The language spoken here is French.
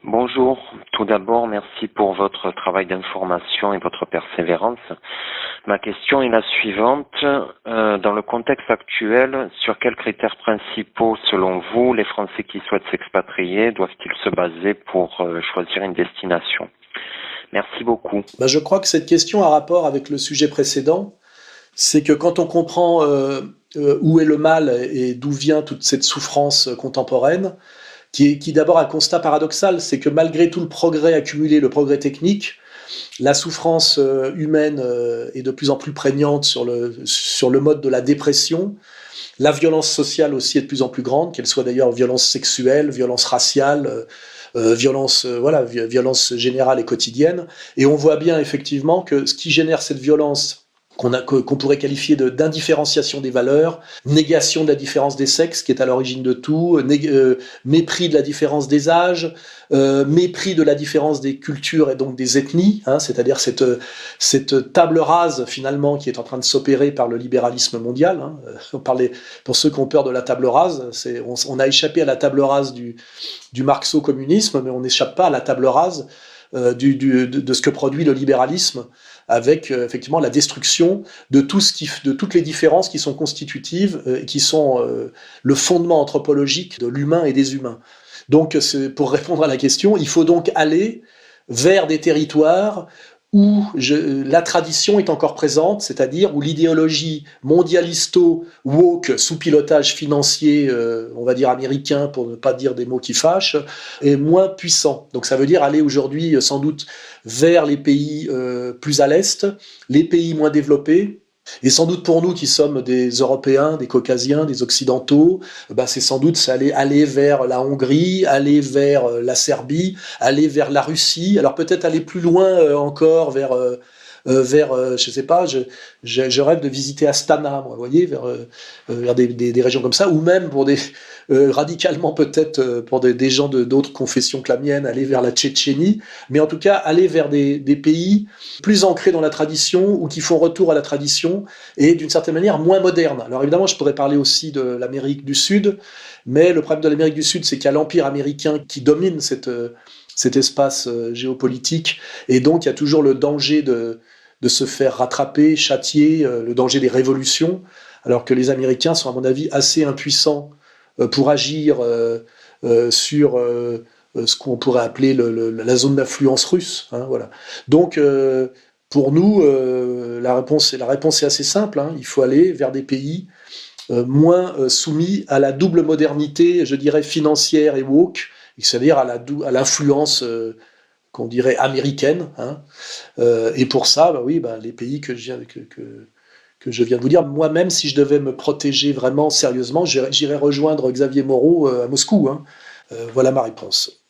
Bonjour. Tout d'abord, merci pour votre travail d'information et votre persévérance. Ma question est la suivante. Dans le contexte actuel, sur quels critères principaux, selon vous, les Français qui souhaitent s'expatrier doivent-ils se baser pour choisir une destination? Merci beaucoup. Je crois que cette question a rapport avec le sujet précédent. C'est que quand on comprend où est le mal et d'où vient toute cette souffrance contemporaine, qui d'abord un constat paradoxal, c'est que malgré tout le progrès accumulé, le progrès technique, la souffrance humaine est de plus en plus prégnante sur le mode de la dépression. La violence sociale aussi est de plus en plus grande, qu'elle soit d'ailleurs violence sexuelle, violence raciale, violence générale et quotidienne. Et on voit bien effectivement que ce qui génère cette violence qu'on pourrait qualifier d'indifférenciation des valeurs, négation de la différence des sexes qui est à l'origine de tout, mépris de la différence des âges, mépris de la différence des cultures et donc des ethnies, c'est-à-dire cette table rase finalement qui est en train de s'opérer par le libéralisme mondial. Pour ceux qui ont peur de la table rase, on a échappé à la table rase du marxo-communisme, mais on n'échappe pas à la table rase de ce que produit le libéralisme, avec effectivement la destruction de toutes les différences qui sont constitutives et qui sont le fondement anthropologique de l'humain et des humains. Donc, pour répondre à la question, il faut donc aller vers des territoires où la tradition est encore présente, c'est-à-dire où l'idéologie mondialisto-woke sous pilotage financier, on va dire américain pour ne pas dire des mots qui fâchent, est moins puissant. Donc ça veut dire aller aujourd'hui sans doute vers les pays plus à l'est, les pays moins développés. Et sans doute pour nous qui sommes des Européens, des Caucasiens, des Occidentaux, c'est sans doute aller vers la Hongrie, aller vers la Serbie, aller vers la Russie, alors peut-être aller plus loin encore vers je sais pas, je rêve de visiter Astana, moi, vous voyez, vers des régions comme ça, ou même pour radicalement peut-être pour des gens d'autres confessions que la mienne, aller vers la Tchétchénie, mais en tout cas aller vers des pays plus ancrés dans la tradition ou qui font retour à la tradition et d'une certaine manière moins modernes. Alors évidemment, je pourrais parler aussi de l'Amérique du Sud, mais le problème de l'Amérique du Sud, c'est qu'il y a l'empire américain qui domine cet espace géopolitique, et donc il y a toujours le danger de se faire rattraper, châtier, le danger des révolutions, alors que les Américains sont à mon avis assez impuissants pour agir sur ce qu'on pourrait appeler la zone d'influence russe. Voilà. Donc pour nous, la réponse est assez simple. Il faut aller vers des pays moins soumis à la double modernité, je dirais, financière et woke, c'est-à-dire à l'influence qu'on dirait américaine. Et pour ça, les pays que je viens de vous dire, moi-même, si je devais me protéger vraiment sérieusement, j'irais rejoindre Xavier Moreau à Moscou. Voilà ma réponse.